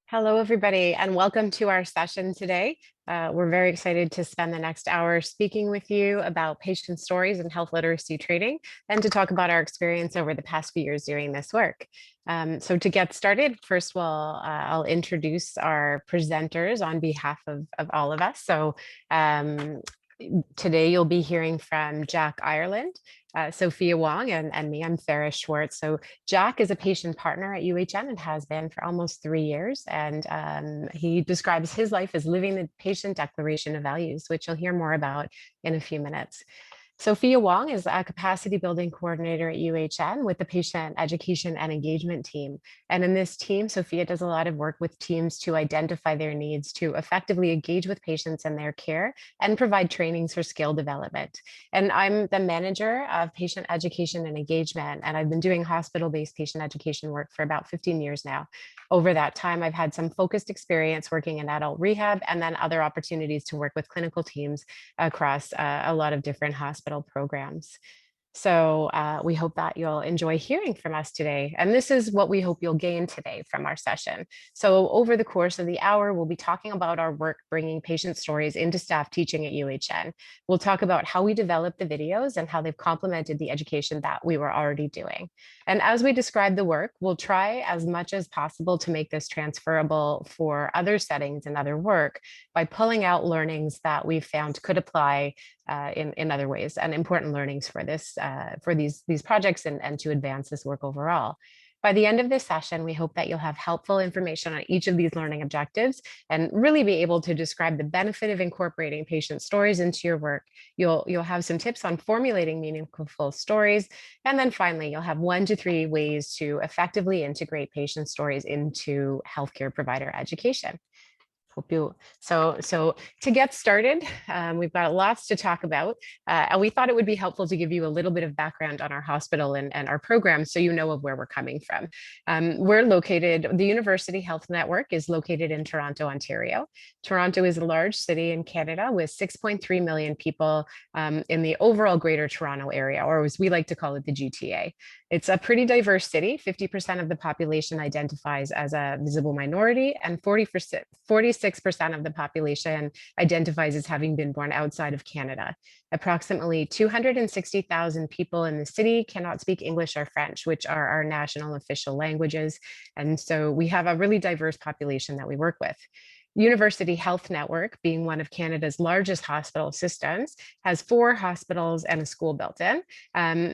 Hello, everybody, and welcome to our session today. We're very excited to spend the next hour speaking with you about patient stories and health literacy training, and to talk about our experience over the past few years doing this work. So to get started, first of all, I'll introduce our presenters on behalf of all of us. So today you'll be hearing from Jack Ireland, Sophia Wong, and me. I'm Farrah Schwartz. So Jack is a patient partner at UHN and has been for almost 3 years. And he describes his life as living the patient declaration of values, which you'll hear more about in a few minutes. Sophia Wong is a capacity building coordinator at UHN with the patient education and engagement team. And in this team, Sophia does a lot of work with teams to identify their needs to effectively engage with patients and their care and provide trainings for skill development. And I'm the manager of patient education and engagement, and I've been doing hospital-based patient education work for about 15 years now. Over that time, I've had some focused experience working in adult rehab and then other opportunities to work with clinical teams across a lot of different hospital programs. So we hope that you'll enjoy hearing from us today. And this is what we hope you'll gain today from our session. So over the course of the hour, we'll be talking about our work bringing patient stories into staff teaching at UHN. We'll talk about how we developed the videos and how they've complemented the education that we were already doing. And as we describe the work, we'll try as much as possible to make this transferable for other settings and other work by pulling out learnings that we've found could apply in other ways, and important learnings for this for these projects and to advance this work overall. By the end of this session, we hope that you'll have helpful information on each of these learning objectives and really be able to describe the benefit of incorporating patient stories into your work. You'll have some tips on formulating meaningful stories. And then finally, you'll have 1 to 3 ways to effectively integrate patient stories into healthcare provider education. Hope you so to get started, we've got lots to talk about, and we thought it would be helpful to give you a little bit of background on our hospital and our program so you know of where we're coming from. The University Health Network is located in Toronto, Ontario. Toronto is a large city in Canada with 6.3 million people in the overall Greater Toronto Area, or as we like to call it, the GTA. It's a pretty diverse city. 50% of the population identifies as a visible minority, and 46% of the population identifies as having been born outside of Canada. Approximately 260,000 people in the city cannot speak English or French, which are our national official languages. And so we have a really diverse population that we work with. University Health Network, being one of Canada's largest hospital systems, has 4 hospitals and a school built in,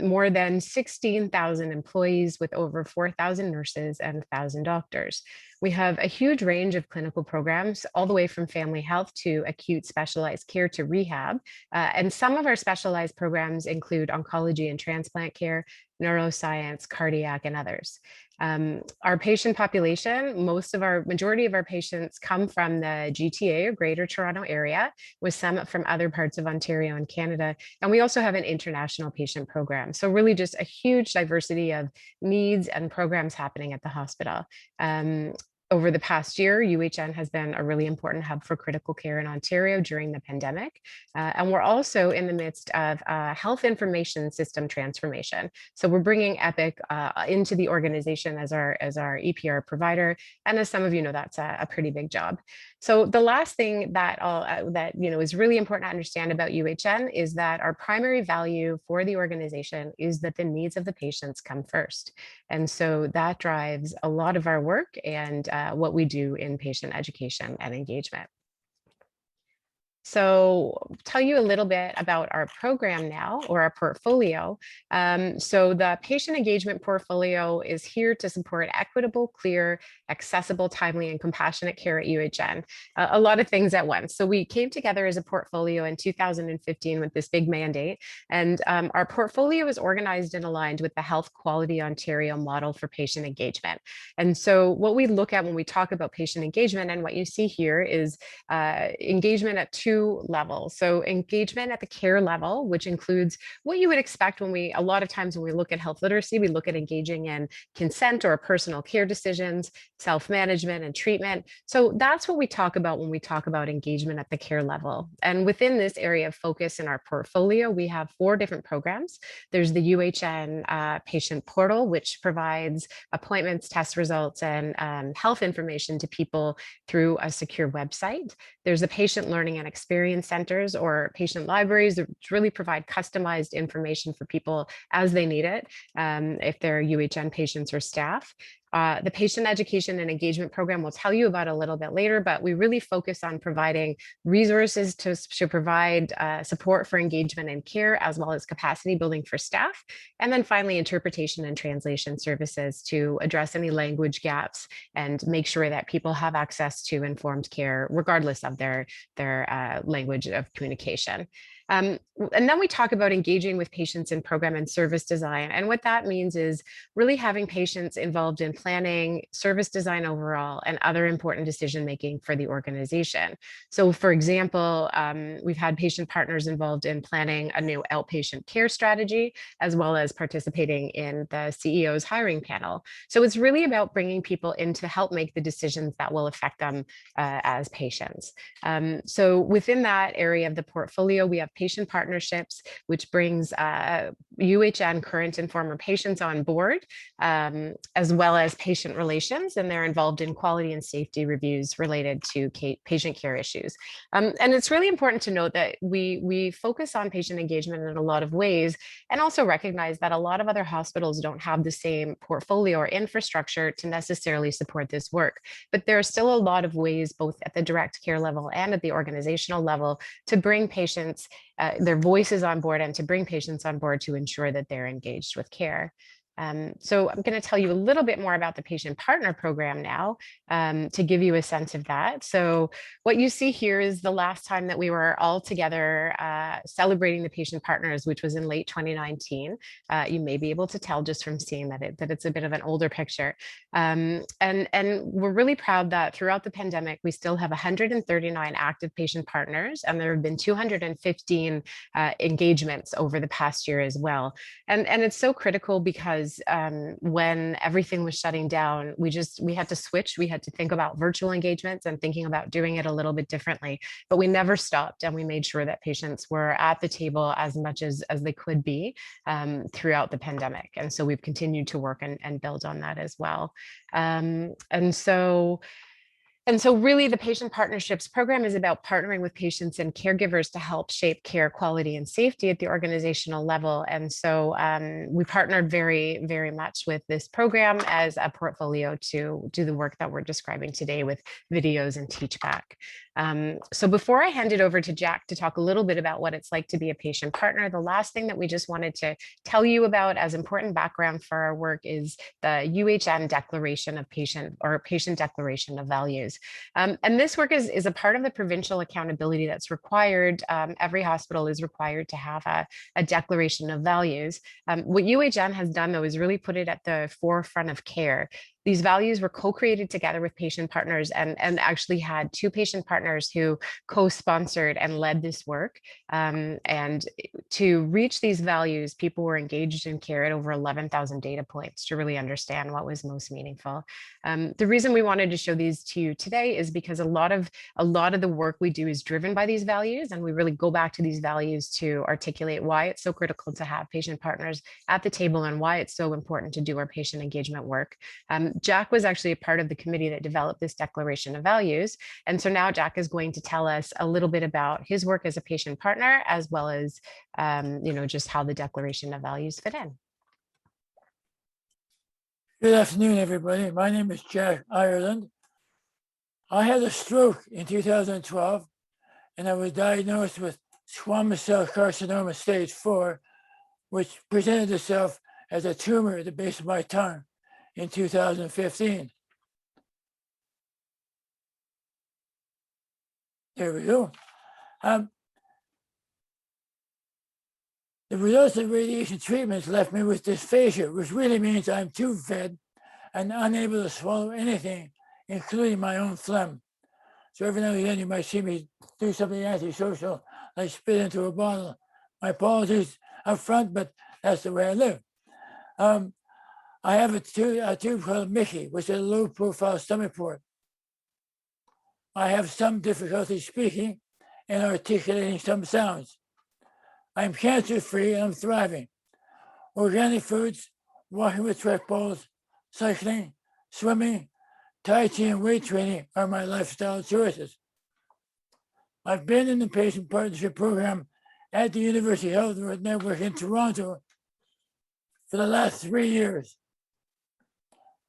more than 16,000 employees with over 4,000 nurses and 1,000 doctors. We have a huge range of clinical programs, all the way from family health to acute specialized care to rehab. And some of our specialized programs include oncology and transplant care, neuroscience, cardiac, and others. Our patient population, majority of our patients come from the GTA or Greater Toronto Area, with some from other parts of Ontario and Canada. And we also have an international patient program. So really just a huge diversity of needs and programs happening at the hospital. Over the past year, UHN has been a really important hub for critical care in Ontario during the pandemic. And we're also in the midst of a health information system transformation. So we're bringing Epic into the organization as our EPR provider. And as some of you know, that's a pretty big job. So the last thing that is really important to understand about UHN is that our primary value for the organization is that the needs of the patients come first. And so that drives a lot of our work and what we do in patient education and engagement. So I'll tell you a little bit about our program now, or our portfolio. So the patient engagement portfolio is here to support equitable, clear, accessible, timely, and compassionate care at UHN. A lot of things at once. So we came together as a portfolio in 2015 with this big mandate. And our portfolio is organized and aligned with the Health Quality Ontario model for patient engagement. And so what we look at when we talk about patient engagement, and what you see here is engagement at 2 two levels. So engagement at the care level, which includes what you would expect when a lot of times when we look at health literacy, we look at engaging in consent or personal care decisions, self-management and treatment. So that's what we talk about when we talk about engagement at the care level. And within this area of focus in our portfolio, we have 4 different programs. There's the UHN patient portal, which provides appointments, test results, and health information to people through a secure website. There's the patient learning and experience centers or patient libraries that really provide customized information for people as they need it, if they're UHN patients or staff. The patient education and engagement program we'll tell you about a little bit later, but we really focus on providing resources to provide support for engagement and care, as well as capacity building for staff. And then finally, interpretation and translation services to address any language gaps and make sure that people have access to informed care, regardless of their language of communication. And then we talk about engaging with patients in program and service design. And what that means is really having patients involved in planning, service design overall, and other important decision-making for the organization. So for example, we've had patient partners involved in planning a new outpatient care strategy, as well as participating in the CEO's hiring panel. So it's really about bringing people in to help make the decisions that will affect them as patients. So within that area of the portfolio, we have patient partnerships, which brings UHN current and former patients on board, as well as patient relations, and they're involved in quality and safety reviews related to patient care issues. And it's really important to note that we focus on patient engagement in a lot of ways, and also recognize that a lot of other hospitals don't have the same portfolio or infrastructure to necessarily support this work. But there are still a lot of ways, both at the direct care level and at the organizational level, to bring patients their voices on board and to bring patients on board to ensure that they're engaged with care. So I'm going to tell you a little bit more about the patient partner program now, to give you a sense of that. So what you see here is the last time that we were all together celebrating the patient partners, which was in late 2019. You may be able to tell just from seeing that it's a bit of an older picture. And we're really proud that throughout the pandemic, we still have 139 active patient partners, and there have been 215 engagements over the past year as well. And it's so critical because when everything was shutting down, we had to switch. We had to think about virtual engagements and thinking about doing it a little bit differently, but we never stopped, and we made sure that patients were at the table as much as they could be throughout the pandemic. And so we've continued to work and build on that as well. And so really the patient partnerships program is about partnering with patients and caregivers to help shape care quality and safety at the organizational level. And so we partnered very, very much with this program as a portfolio to do the work that we're describing today with videos and teach back. So before I hand it over to Jack to talk a little bit about what it's like to be a patient partner, the last thing that we just wanted to tell you about as important background for our work is the UHN Declaration of Patient Declaration of Values. And this work is a part of the provincial accountability that's required. Every hospital is required to have a declaration of values. What UHN has done, though, is really put it at the forefront of care. These values were co-created together with patient partners, and actually had 2 patient partners who co-sponsored and led this work. And to reach these values, people were engaged in care at over 11,000 data points to really understand what was most meaningful. The reason we wanted to show these to you today is because a lot of the work we do is driven by these values, and we really go back to these values to articulate why it's so critical to have patient partners at the table and why it's so important to do our patient engagement work. Jack was actually a part of the committee that developed this Declaration of Values. And so now Jack is going to tell us a little bit about his work as a patient partner, as well as, just how the Declaration of Values fit in. Good afternoon, everybody. My name is Jack Ireland. I had a stroke in 2012, and I was diagnosed with squamous cell carcinoma stage 4, which presented itself as a tumor at the base of my tongue in 2015. There we go. The results of radiation treatments left me with dysphagia, which really means I'm tube-fed and unable to swallow anything, including my own phlegm. So every now and then you might see me do something antisocial, like spit into a bottle. My apologies up front, but that's the way I live. I have a tube called Mickey, which is a low-profile stomach port. I have some difficulty speaking and articulating some sounds. I'm cancer-free and I'm thriving. Organic foods, walking with track balls, cycling, swimming, Tai Chi and weight training are my lifestyle choices. I've been in the patient partnership program at the University Health Network in Toronto for the last 3 years.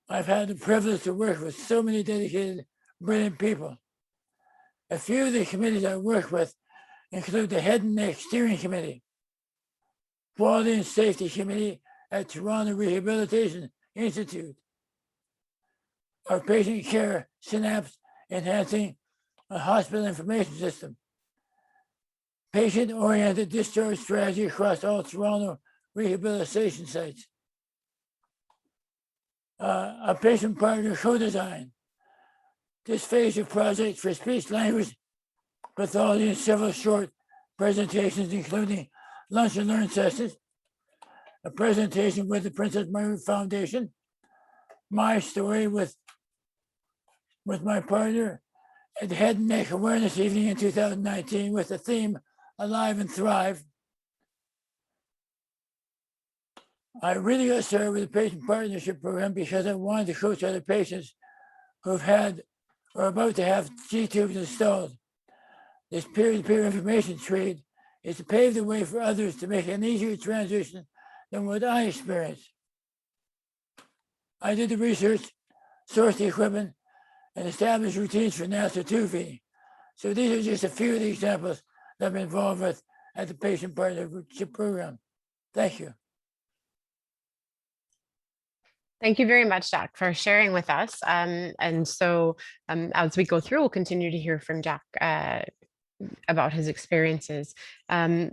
I've had the privilege to work with so many dedicated, brilliant people. A few of the committees I work with include the Head and Neck Steering Committee, Quality and Safety Committee at Toronto Rehabilitation Institute, our Patient Care Synapse Enhancing a Hospital Information System, Patient-Oriented Discharge Strategy across all Toronto rehabilitation sites, a patient partner co-design. This phase of project for speech language pathology and several short presentations, including lunch and learn sessions, a presentation with the Princess Margaret Foundation, my story with my partner at the Head and Neck Awareness Evening in 2019 with the theme Alive and Thrive. I really got started with the patient partnership program because I wanted to coach other patients who've had or are about to have G-tubes installed. This peer-to-peer information trade is to pave the way for others to make an easier transition than what I experienced. I did the research, sourced the equipment, and established routines for NASA tube feeding. So these are just a few of the examples that I've been involved with at the patient partnership program. Thank you. Thank you very much, Jack, for sharing with us. And so as we go through, we'll continue to hear from Jack about his experiences.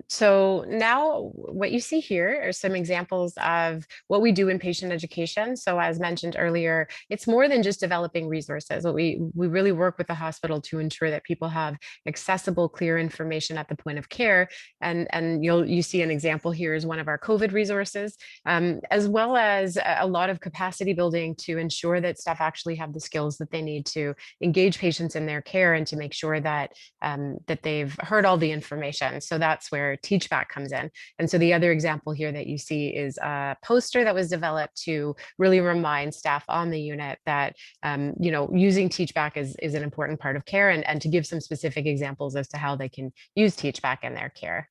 So now what you see here are some examples of what we do in patient education. So as mentioned earlier, it's more than just developing resources. We really work with the hospital to ensure that people have accessible, clear information at the point of care. And you see an example here is one of our COVID resources, as well as a lot of capacity building to ensure that staff actually have the skills that they need to engage patients in their care and to make sure that that they've heard all the information. So that's where TeachBack comes in. And so the other example here that you see is a poster that was developed to really remind staff on the unit that, using TeachBack is an important part of care and to give some specific examples as to how they can use TeachBack in their care.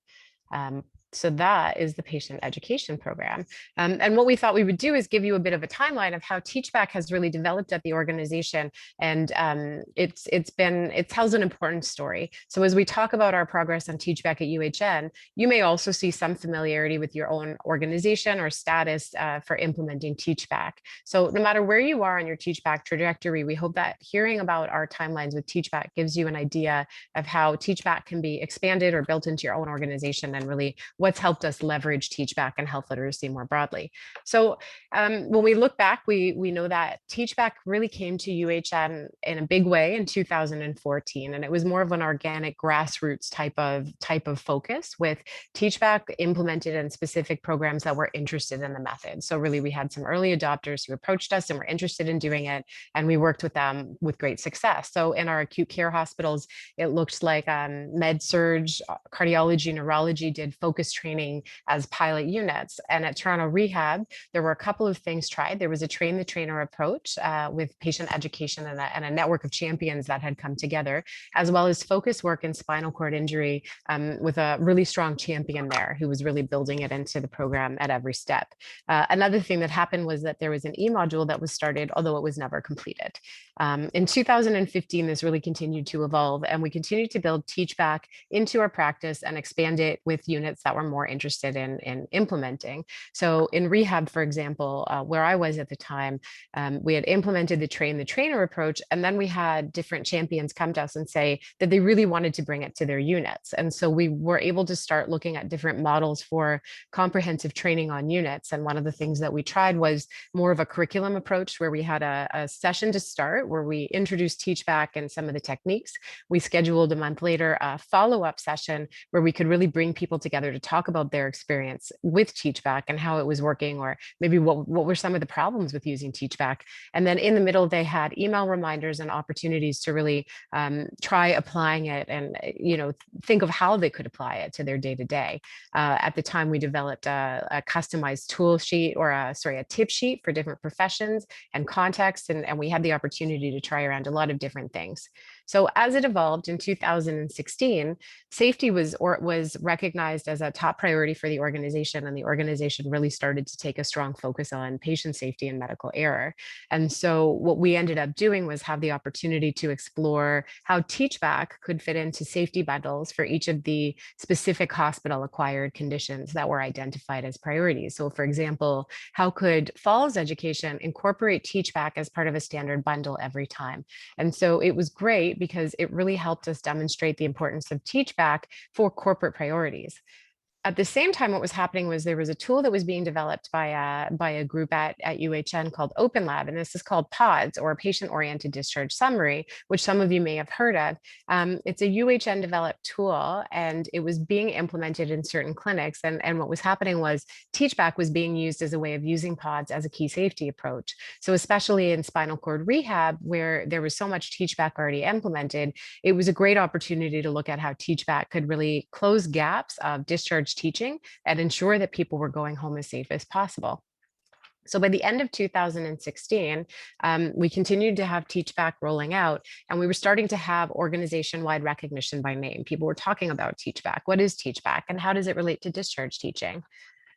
So that is the patient education program. And what we thought we would do is give you a bit of a timeline of how TeachBack has really developed at the organization. And it tells an important story. So as we talk about our progress on TeachBack at UHN, you may also see some familiarity with your own organization or status for implementing TeachBack. So no matter where you are on your TeachBack trajectory, we hope that hearing about our timelines with TeachBack gives you an idea of how TeachBack can be expanded or built into your own organization and really what's helped us leverage TeachBack and health literacy more broadly. So when we look back, we know that TeachBack really came to UHN in a big way in 2014, and it was more of an organic grassroots type of focus with TeachBack implemented in specific programs that were interested in the method. So really we had some early adopters who approached us and were interested in doing it, and we worked with them with great success. So in our acute care hospitals, it looked like med-surg, cardiology, neurology did focus training as pilot units. And at Toronto Rehab, there were a couple of things tried. There was a train the trainer approach with patient education and a network of champions that had come together, as well as focus work in spinal cord injury with a really strong champion there who was really building it into the program at every step. Another thing that happened was that there was an e-module that was started, although it was never completed. In 2015, this really continued to evolve, and we continued to build TeachBack into our practice and expand it with units that were more interested in implementing. So in rehab, for example, where I was at the time, we had implemented the train the trainer approach, and then we had different champions come to us and say that they really wanted to bring it to their units. And so we were able to start looking at different models for comprehensive training on units. And one of the things that we tried was more of a curriculum approach, where we had a session to start where we introduced teach back and some of the techniques. We scheduled a month later a follow-up session where we could really bring people together to talk about their experience with teach back and how it was working, or maybe what were some of the problems with using teach back. And then in the middle, they had email reminders and opportunities to really try applying it, and think of how they could apply it to their day-to-day. At the time, we developed a customized tool sheet, or a tip sheet for different professions and contexts, and we had the opportunity to try around a lot of different things. So as it evolved in 2016, safety was recognized as a top priority for the organization, and the organization really started to take a strong focus on patient safety and medical error. And so what we ended up doing was have the opportunity to explore how teach back could fit into safety bundles for each of the specific hospital acquired conditions that were identified as priorities. So for example, how could falls education incorporate teach back as part of a standard bundle every time? And so it was great because it really helped us demonstrate the importance of teach back for corporate priorities. At the same time, what was happening was there was a tool that was being developed by a group at UHN called Open Lab, and this is called PODS, or Patient-Oriented Discharge Summary, which some of you may have heard of. It's a UHN developed tool, and it was being implemented in certain clinics. And what was happening was teachback was being used as a way of using PODS as a key safety approach. So especially in spinal cord rehab, where there was so much teachback already implemented, it was a great opportunity to look at how teachback could really close gaps of discharge teaching and ensure that people were going home as safe as possible. So by the end of 2016, we continued to have teachback rolling out, and we were starting to have organization-wide recognition by name. People were talking about teachback. What is teachback, and how does it relate to discharge teaching?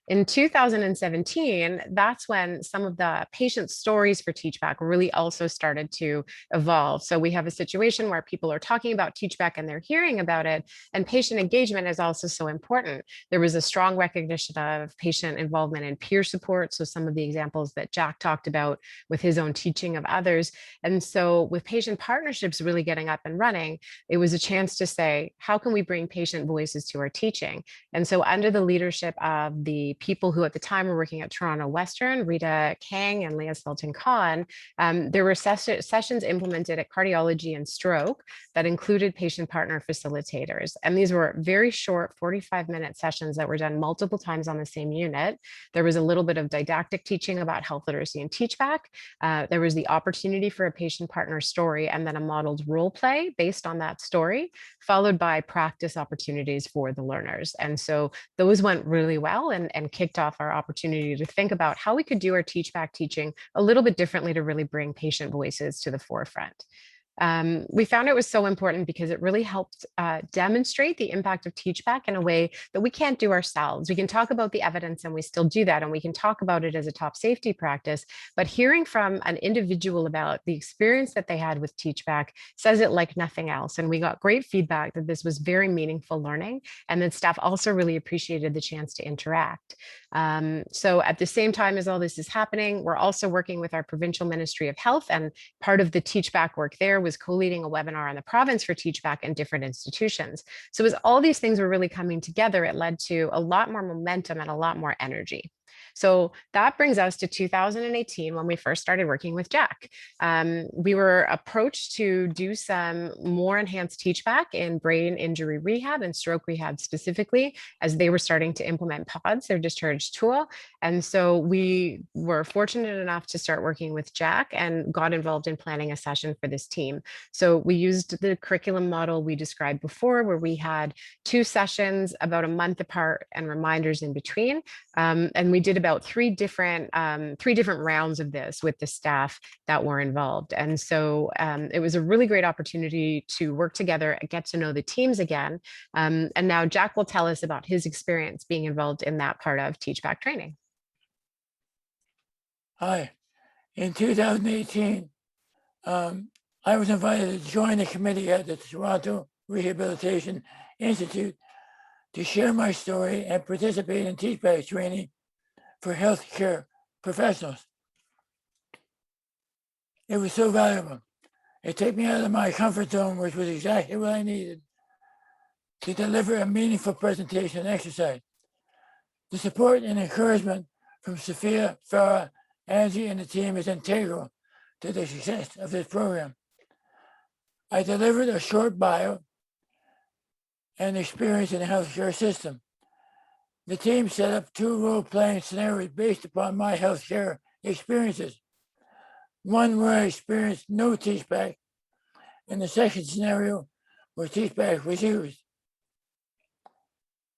In 2017, that's when some of the patient stories for teachback really also started to evolve. So we have a situation where people are talking about teachback and they're hearing about it, and patient engagement is also so important. There was a strong recognition of patient involvement and peer support. So some of the examples that Jack talked about with his own teaching of others. And so with patient partnerships really getting up and running, it was a chance to say, how can we bring patient voices to our teaching? And so under the leadership of the people who at the time were working at Toronto Western, Rita Kang and Leah Sultan Khan, there were sessions implemented at cardiology and stroke that included patient partner facilitators. And these were very short 45-minute sessions that were done multiple times on the same unit. There was a little bit of didactic teaching about health literacy and teachback. There was the opportunity for a patient partner story, and then a modeled role play based on that story, followed by practice opportunities for the learners. And so those went really well, and kicked off our opportunity to think about how we could do our teachback teaching a little bit differently to really bring patient voices to the forefront. We found it was so important because it really helped demonstrate the impact of teachback in a way that we can't do ourselves. We can talk about the evidence, and we still do that, and we can talk about it as a top safety practice, but hearing from an individual about the experience that they had with teachback says it like nothing else. And we got great feedback that this was very meaningful learning, and that staff also really appreciated the chance to interact. So at the same time as all this is happening, we're also working with our provincial Ministry of Health, and part of the teachback work there was co-leading a webinar in the province for teachback in different institutions. So as all these things were really coming together, it led to a lot more momentum and a lot more energy. So that brings us to 2018, when we first started working with Jack. We were approached to do some more enhanced teachback in brain injury rehab and stroke rehab specifically, as they were starting to implement PODS, their discharge tool. And so we were fortunate enough to start working with Jack and got involved in planning a session for this team. So we used the curriculum model we described before, where we had 2 sessions about a month apart and reminders in between. And we did about three different rounds of this with the staff that were involved. And so it was a really great opportunity to work together and get to know the teams again. And now Jack will tell us about his experience being involved in that part of teachback training. Hi. In 2018, I was invited to join a committee at the Toronto Rehabilitation Institute to share my story and participate in teachback training for healthcare professionals. It was so valuable. It took me out of my comfort zone, which was exactly what I needed to deliver a meaningful presentation exercise. The support and encouragement from Sophia, Farrah, Angie, and the team is integral to the success of this program. I delivered a short bio and experience in the healthcare system. The team set up 2 role-playing scenarios based upon my healthcare experiences. One where I experienced no teachback, and the second scenario where teachback was used.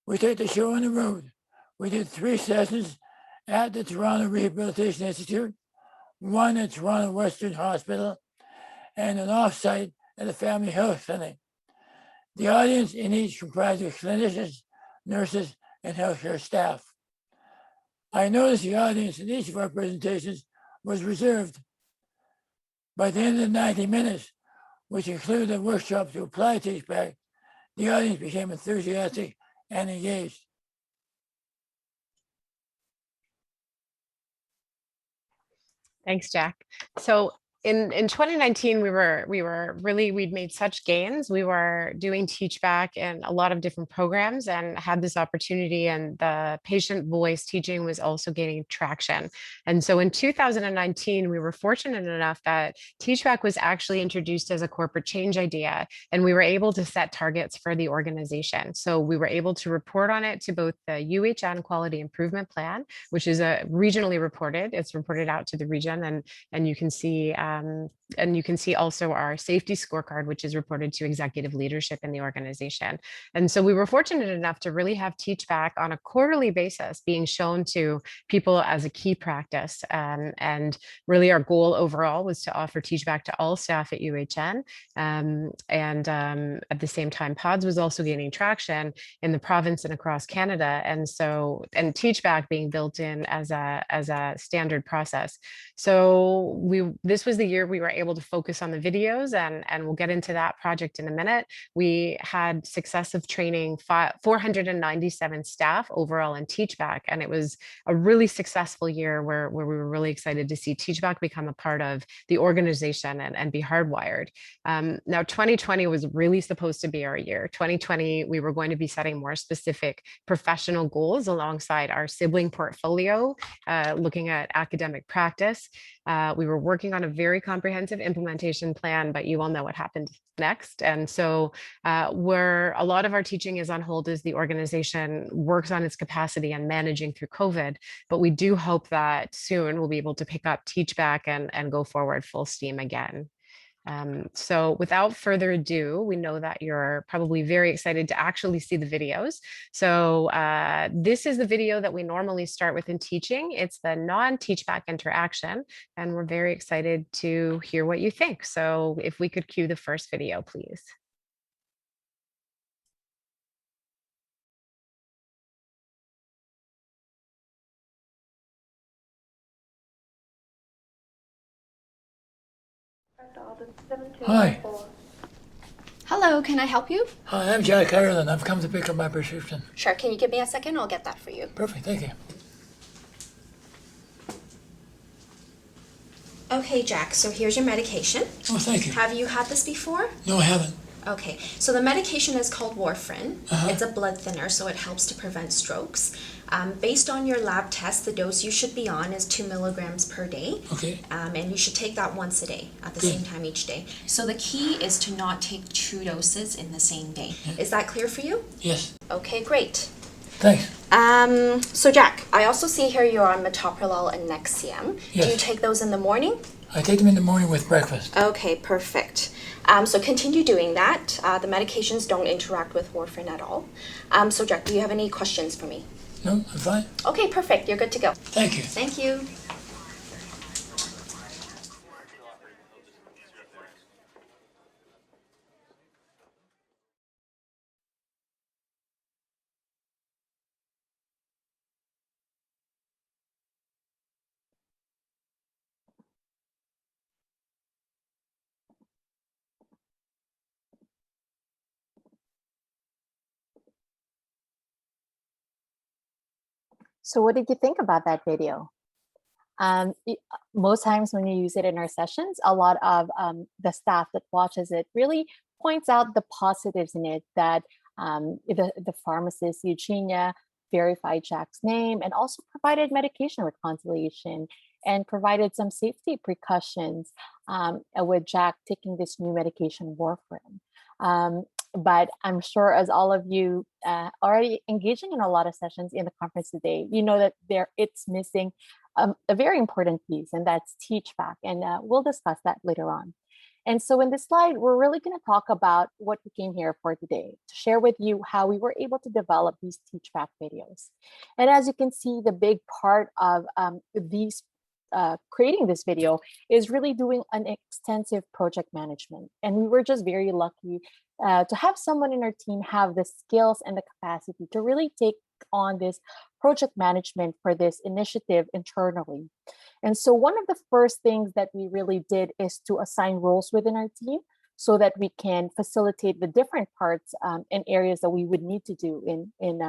We took the show on the road. We did 3 sessions at the Toronto Rehabilitation Institute, 1 at Toronto Western Hospital, and an off-site at a family health clinic. The audience in each comprised of clinicians, nurses, and healthcare staff. I noticed the audience in each of our presentations was reserved. By the end of 90 minutes, which included a workshop to apply teachback, the audience became enthusiastic and engaged. Thanks, Jack. So in 2019, we'd made such gains. We were doing Teach Back in a lot of different programs and had this opportunity, and the patient voice teaching was also gaining traction. And so in 2019, we were fortunate enough that Teach Back was actually introduced as a corporate change idea, and we were able to set targets for the organization. So we were able to report on it to both the UHN Quality Improvement Plan, which is a regionally reported. It's reported out to the region, and you can see also our safety scorecard, which is reported to executive leadership in the organization. And so we were fortunate enough to really have Teach Back on a quarterly basis being shown to people as a key practice. And really our goal overall was to offer Teach Back to all staff at UHN. At the same time, PODS was also gaining traction in the province and across Canada. And Teach Back being built in as a standard process. So this was the year we were able to focus on the videos, and we'll get into that project in a minute. We had successive training 497 staff overall in Teach Back, and it was a really successful year where we were really excited to see Teach Back become a part of the organization and be hardwired. Now 2020 was really supposed to be our year. 2020, we were going to be setting more specific professional goals alongside our sibling portfolio, looking at academic practice. We were working on a very comprehensive implementation plan, but you all know what happened next. And so where a lot of our teaching is on hold as the organization works on its capacity and managing through COVID. But we do hope that soon we'll be able to pick up Teach Back and go forward full steam again. So without further ado, we know that you're probably very excited to actually see the videos. So this is the video that we normally start with in teaching. It's the non-Teach Back interaction, and we're very excited to hear what you think. So if we could cue the first video, please. Hi. Hello, can I help you? Hi, I'm Jack Ireland. I've come to pick up my prescription. Sure, can you give me a second? I'll get that for you. Perfect, thank you. Okay, Jack, so here's your medication. Oh, thank you. Have you had this before? No, I haven't. Okay, so the medication is called warfarin. It's a blood thinner, so it helps to prevent strokes. Based on your lab test, the dose you should be on is 2 milligrams per day. Okay. And you should take that once a day at the same time each day. So the key is to not take 2 doses in the same day. Yeah. Is that clear for you? Yes. Okay, great. Thanks. So Jack, I also see here you're on metoprolol and Nexium. Yes. Do you take those in the morning? I take them in the morning with breakfast. Okay, perfect. So continue doing that. The medications don't interact with warfarin at all. So Jack, do you have any questions for me? No, I'm fine. Okay, perfect. You're good to go. Thank you. Thank you. So what did you think about that video? Most times when you use it in our sessions, a lot of the staff that watches it really points out the positives in it, that the pharmacist, Eugenia, verified Jack's name and also provided medication reconciliation and provided some safety precautions with Jack taking this new medication, warfarin. But I'm sure as all of you already engaging in a lot of sessions in the conference today, you know that it's missing a very important piece, and that's teach back. And we'll discuss that later on. And so in this slide, we're really going to talk about what we came here for today, to share with you how we were able to develop these teach back videos. And as you can see, the big part of these creating this video is really doing an extensive project management. And we were just very lucky to have someone in our team have the skills and the capacity to really take on this project management for this initiative internally. And so one of the first things that we really did is to assign roles within our team so that we can facilitate the different parts and areas that we would need to do in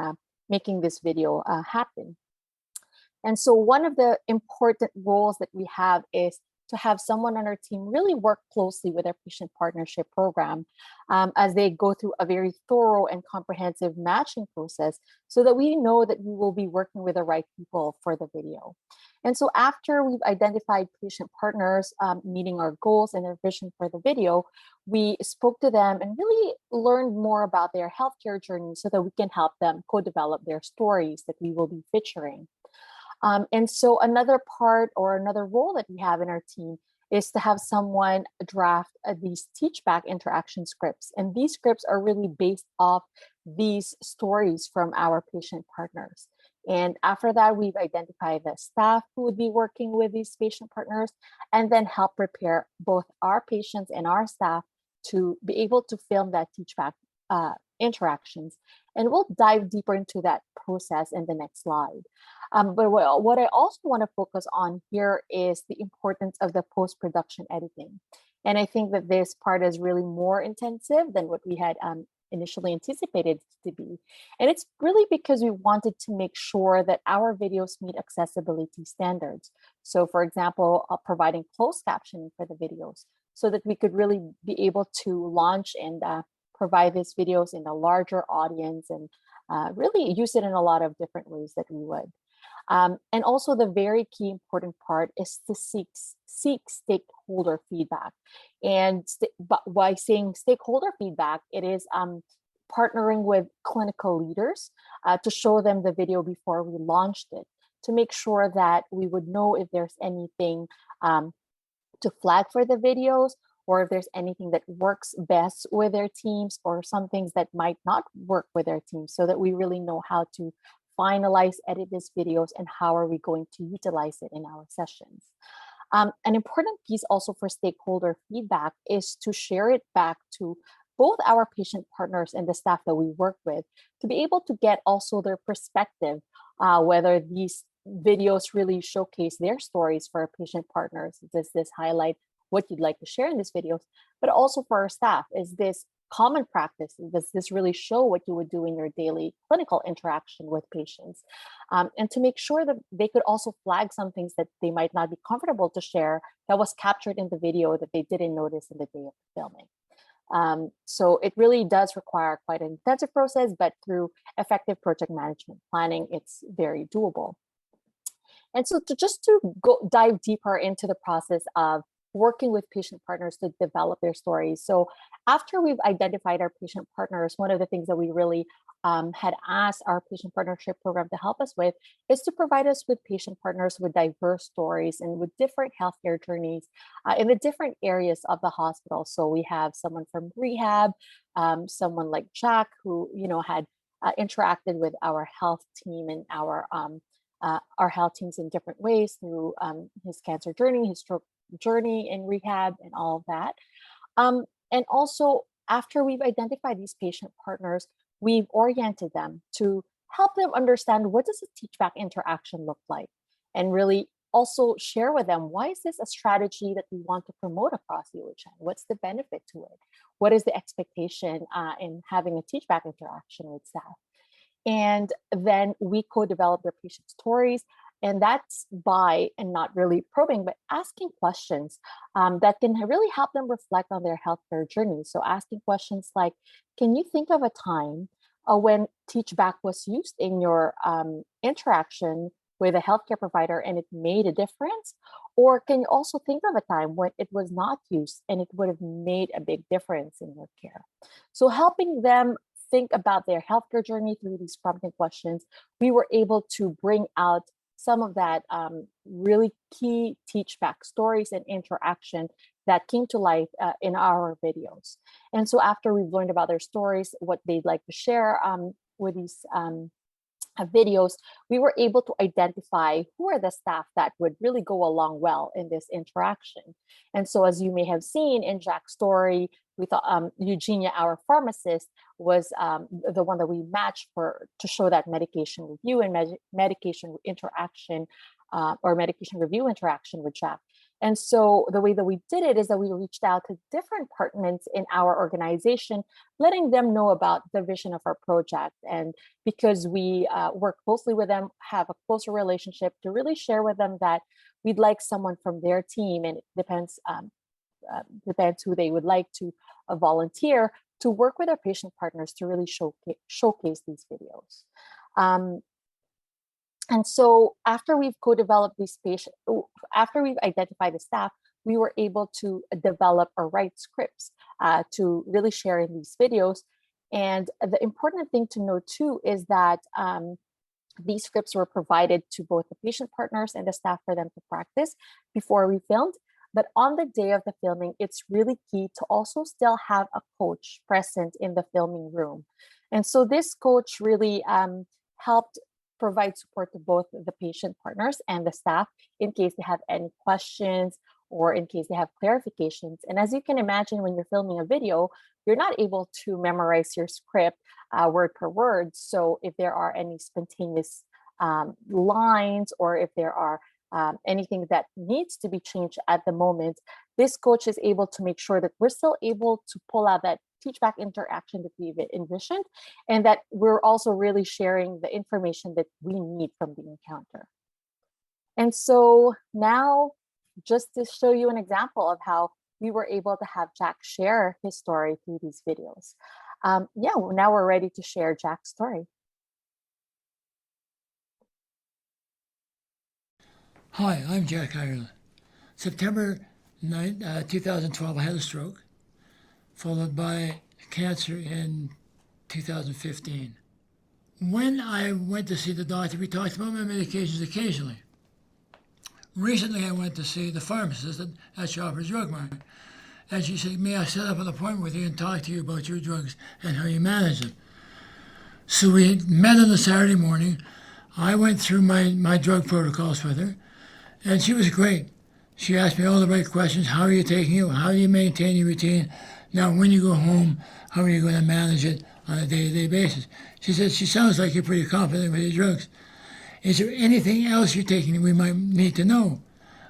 making this video happen. And so one of the important roles that we have is to have someone on our team really work closely with our patient partnership program as they go through a very thorough and comprehensive matching process so that we know that we will be working with the right people for the video. And so after we've identified patient partners meeting our goals and their vision for the video, we spoke to them and really learned more about their healthcare journey so that we can help them co-develop their stories that we will be featuring. And so another part or another role that we have in our team is to have someone draft these teach back interaction scripts. And these scripts are really based off these stories from our patient partners. And after that, we've identified the staff who would be working with these patient partners and then help prepare both our patients and our staff to be able to film that teach back interactions. And we'll dive deeper into that process in the next slide. But what I also want to focus on here is the importance of the post-production editing. And I think that this part is really more intensive than what we had initially anticipated to be. And it's really because we wanted to make sure that our videos meet accessibility standards. So for example, providing closed captioning for the videos so that we could really be able to launch and provide these videos in a larger audience and really use it in a lot of different ways that we would. And also the very key important part is to seek stakeholder feedback. And by saying stakeholder feedback, it is partnering with clinical leaders to show them the video before we launched it, to make sure that we would know if there's anything to flag for the videos, or if there's anything that works best with their teams or some things that might not work with their teams, so that we really know how to finalize, edit these videos, and how are we going to utilize it in our sessions. An important piece also for stakeholder feedback is to share it back to both our patient partners and the staff that we work with to be able to get also their perspective, whether these videos really showcase their stories for our patient partners. Does this highlight what you'd like to share in these videos? But also for our staff, is this common practice? Does this really show what you would do in your daily clinical interaction with patients? And to make sure that they could also flag some things that they might not be comfortable to share that was captured in the video that they didn't notice in the day of filming. So it really does require quite an intensive process, but through effective project management planning, it's very doable. And so to go dive deeper into the process of working with patient partners to develop their stories. So after we've identified our patient partners, one of the things that we really had asked our patient partnership program to help us with is to provide us with patient partners with diverse stories and with different healthcare journeys in the different areas of the hospital. So we have someone from rehab, someone like Jack, who had interacted with our health team and our health teams in different ways through his cancer journey, his stroke journey in rehab, and all of that. And also, after we've identified these patient partners, we've oriented them to help them understand what does a teach back interaction look like, and really also share with them, why is this a strategy that we want to promote across UHN? What's the benefit to it? What is the expectation in having a teach back interaction with staff? And then we co-develop their patient stories. And that's by, and not really probing, but asking questions that can really help them reflect on their healthcare journey. So asking questions like, can you think of a time when Teach Back was used in your interaction with a healthcare provider and it made a difference? Or can you also think of a time when it was not used and it would have made a big difference in your care? So helping them think about their healthcare journey through these prompting questions, we were able to bring out some of that really key Teach Back stories and interaction that came to life in our videos. And so after we've learned about their stories, what they'd like to share with these videos, we were able to identify who are the staff that would really go along well in this interaction. And so as you may have seen in Jack's story, we thought Eugenia, our pharmacist, was the one that we matched to show that medication review and medication interaction or medication review interaction with Jack. And so the way that we did it is that we reached out to different departments in our organization, letting them know about the vision of our project. And because we work closely with them, have a closer relationship, to really share with them that we'd like someone from their team, and it depends who they would like to volunteer, to work with our patient partners to really showcase these videos. And so after we've co-developed these patients, after we've identified the staff, we were able to develop or write scripts to really share in these videos. And the important thing to know too is that these scripts were provided to both the patient partners and the staff for them to practice before we filmed. But on the day of the filming, it's really key to also still have a coach present in the filming room. And so this coach really helped provide support to both the patient partners and the staff in case they have any questions or in case they have clarifications. And as you can imagine, when you're filming a video, you're not able to memorize your script word per word. So if there are any spontaneous lines, or if there are anything that needs to be changed at the moment, this coach is able to make sure that we're still able to pull out that Teach Back interaction that we've envisioned, and that we're also really sharing the information that we need from the encounter. And so now, just to show you an example of how we were able to have Jack share his story through these videos. Now we're ready to share Jack's story. Hi, I'm Jack Ireland. September 9, 2012, I had a stroke, followed by cancer in 2015. When I went to see the doctor, we talked about my medications occasionally. Recently, I went to see the pharmacist at Shoppers Drug Mart, and she said, may I set up an appointment with you and talk to you about your drugs and how you manage them? So we met on a Saturday morning. I went through my drug protocols with her, and she was great. She asked me all the right questions. How are you taking it? How do you maintain your routine? Now, when you go home, how are you going to manage it on a day-to-day basis? She said, she sounds like you're pretty confident with your drugs. Is there anything else you're taking that we might need to know?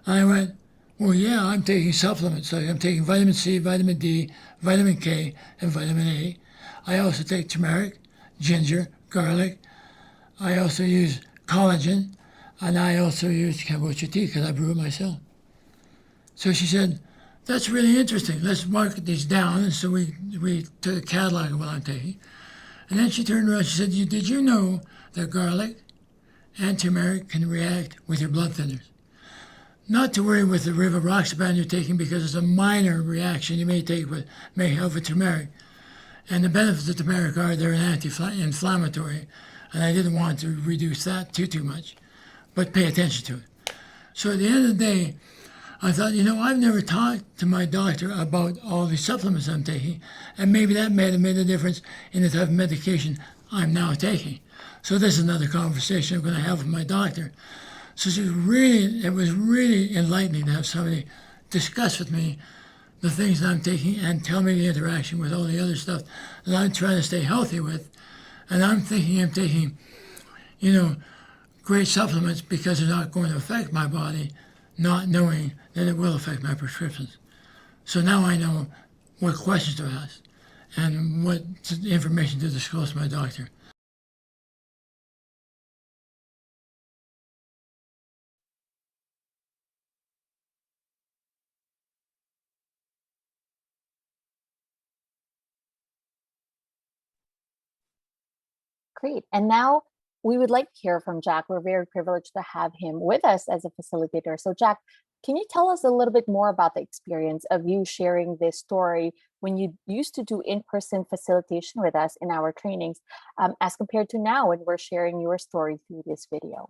I went, well, yeah, I'm taking supplements. So I'm taking vitamin C, vitamin D, vitamin K, and vitamin A. I also take turmeric, ginger, garlic. I also use collagen, and I also use kombucha tea because I brew it myself. So she said, that's really interesting. Let's mark these down. And so we took a catalog of what I'm taking. And then she turned around and she said, did you know that garlic and turmeric can react with your blood thinners? Not to worry with the rivaroxaban you're taking, because it's a minor reaction you may take may have with turmeric. And the benefits of turmeric are they're an anti-inflammatory, and I didn't want to reduce that too much, but pay attention to it. So at the end of the day, I thought, I've never talked to my doctor about all the supplements I'm taking, and maybe that may have made a difference in the type of medication I'm now taking. So this is another conversation I'm going to have with my doctor. So it was really enlightening to have somebody discuss with me the things that I'm taking and tell me the interaction with all the other stuff that I'm trying to stay healthy with. And I'm thinking I'm taking, great supplements because they're not going to affect my body, not knowing that it will affect my prescriptions. So now I know what questions to ask and what information to disclose to my doctor. Great. And now we would like to hear from Jack. We're very privileged to have him with us as a facilitator. So Jack, can you tell us a little bit more about the experience of you sharing this story when you used to do in-person facilitation with us in our trainings, as compared to now when we're sharing your story through this video?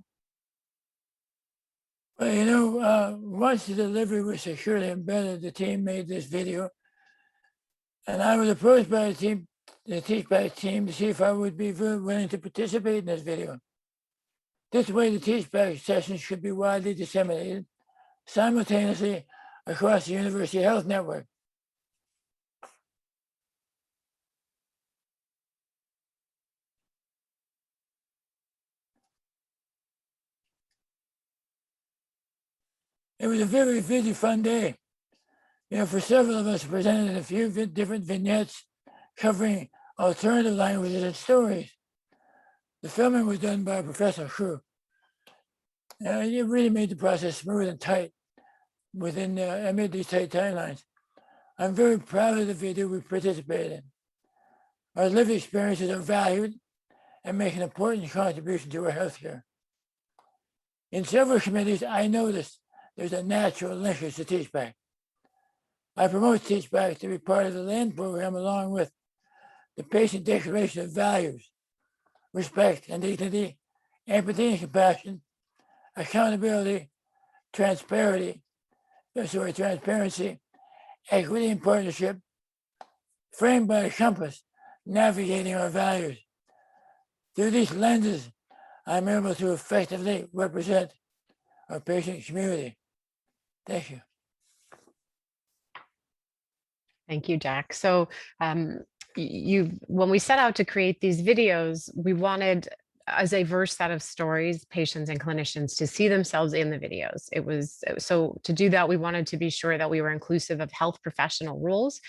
Well, you know, once the delivery was securely embedded, the team made this video, and I was approached by the teachback team, to see if I would be willing to participate in this video. This way, the teachback sessions should be widely disseminated simultaneously across the University Health Network. It was a very fun day. You know, for several of us, presented a few different vignettes covering alternative languages and stories. The filming was done by a professional crew. It really made the process smooth and tight amid these tight timelines. I'm very proud of the video we participated in. Our lived experiences are valued and make an important contribution to our healthcare. In several committees, I noticed there's a natural linkage to Teachback. I promote Teachback to be part of the LAND program, along with the Patient Declaration of Values, respect and dignity, empathy and compassion, accountability, transparency, equity and partnership, framed by a compass navigating our values. Through these lenses, I'm able to effectively represent our patient community. Thank you. Thank you, Jack. So when we set out to create these videos, we wanted a diverse set of stories, patients and clinicians to see themselves in the videos. So to do that, we wanted to be sure that we were inclusive of health professional roles,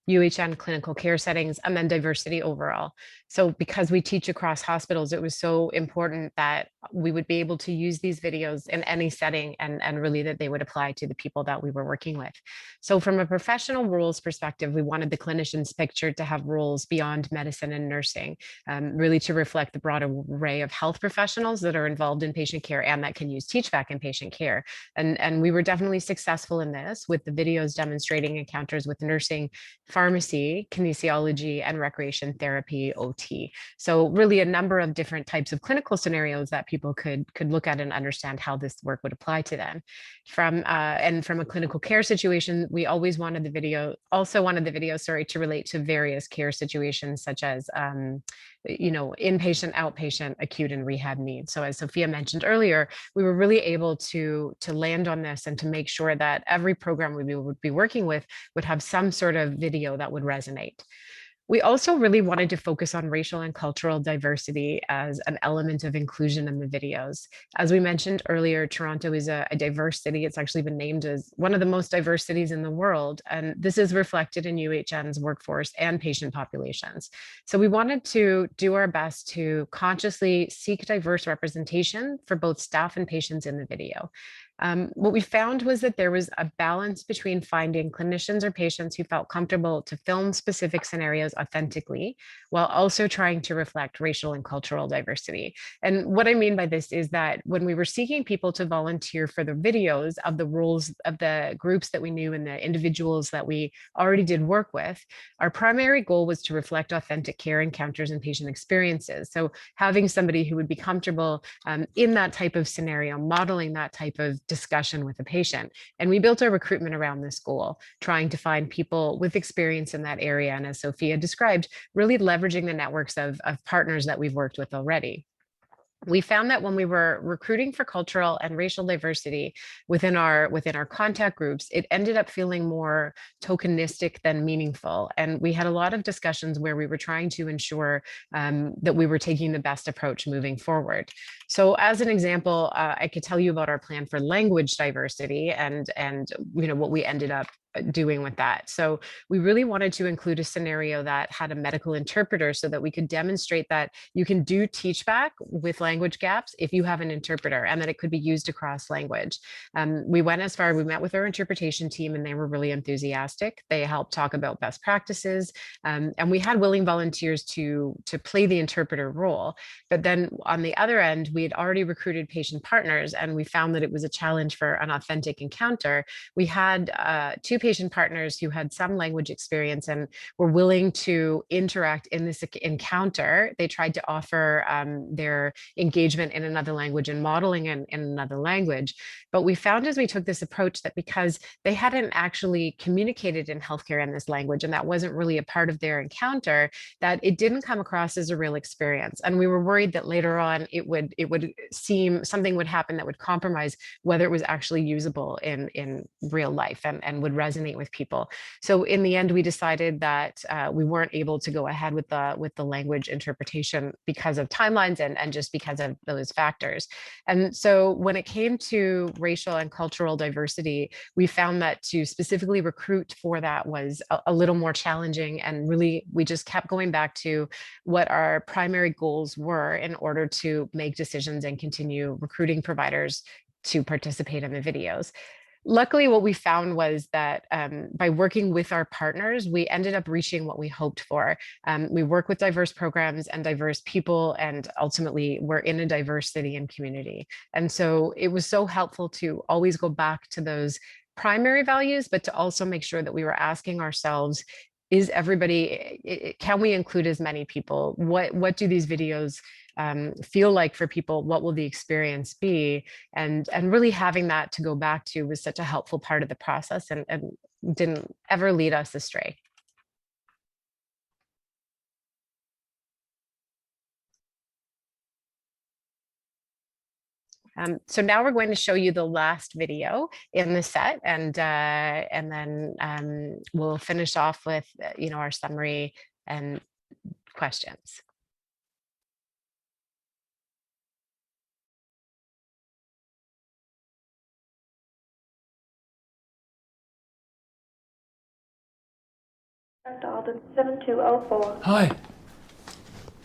UHN clinical care settings, and then diversity overall. So because we teach across hospitals, it was so important that we would be able to use these videos in any setting, and really that they would apply to the people that we were working with. So from a professional roles perspective, we wanted the clinicians pictured to have roles beyond medicine and nursing, really to reflect the broad array of health professionals that are involved in patient care and that can use Teachback in patient care. And we were definitely successful in this, with the videos demonstrating encounters with nursing, pharmacy, kinesiology, and recreation therapy, OT. So really a number of different types of clinical scenarios that people could look at and understand how this work would apply to them. From a clinical care situation, we always wanted the video, to relate to various care situations, such as inpatient, outpatient, acute, and rehab needs. So as Sophia mentioned earlier, we were really able to land on this and to make sure that every program we would be working with would have some sort of video that would resonate. We also really wanted to focus on racial and cultural diversity as an element of inclusion in the videos. As we mentioned earlier, Toronto is a diverse city. It's actually been named as one of the most diverse cities in the world. And this is reflected in UHN's workforce and patient populations. So we wanted to do our best to consciously seek diverse representation for both staff and patients in the video. What we found was that there was a balance between finding clinicians or patients who felt comfortable to film specific scenarios authentically, while also trying to reflect racial and cultural diversity. And what I mean by this is that when we were seeking people to volunteer for the videos of the roles of the groups that we knew and the individuals that we already did work with, our primary goal was to reflect authentic care encounters and patient experiences. So having somebody who would be comfortable in that type of scenario, modeling that type of discussion with a patient. And we built our recruitment around this goal, trying to find people with experience in that area. And as Sophia described, really leveraging the networks of partners that we've worked with already. We found that when we were recruiting for cultural and racial diversity within our contact groups, it ended up feeling more tokenistic than meaningful. And we had a lot of discussions where we were trying to ensure that we were taking the best approach moving forward. So as an example, I could tell you about our plan for language diversity and what we ended up doing with that. So we really wanted to include a scenario that had a medical interpreter so that we could demonstrate that you can do teach back with language gaps if you have an interpreter, and that it could be used across language. We went as far, we met with our interpretation team, and they were really enthusiastic. They helped talk about best practices, and we had willing volunteers to play the interpreter role. But then on the other end, we had already recruited patient partners, and we found that it was a challenge for an authentic encounter. We had 2 patient partners who had some language experience and were willing to interact in this encounter. They tried to offer their engagement in another language and modeling in another language. But we found as we took this approach that because they hadn't actually communicated in healthcare in this language, and that wasn't really a part of their encounter, that it didn't come across as a real experience. And we were worried that later on it would seem something would happen that would compromise whether it was actually usable in real life and would resonate with people. So in the end, we decided that we weren't able to go ahead with the language interpretation because of timelines and just because of those factors. And so when it came to racial and cultural diversity, we found that to specifically recruit for that was a little more challenging. And really, we just kept going back to what our primary goals were in order to make decisions and continue recruiting providers to participate in the videos. Luckily, what we found was that by working with our partners, we ended up reaching what we hoped for. We work with diverse programs and diverse people, and ultimately we're in a diverse city and community. And so it was so helpful to always go back to those primary values, but to also make sure that we were asking ourselves, is everybody, can we include as many people? What do these videos feel like for people? What will the experience be? And really having that to go back to was such a helpful part of the process, and didn't ever lead us astray. So now we're going to show you the last video in the set, and then we'll finish off with our summary and questions. Alden 7204. Hi.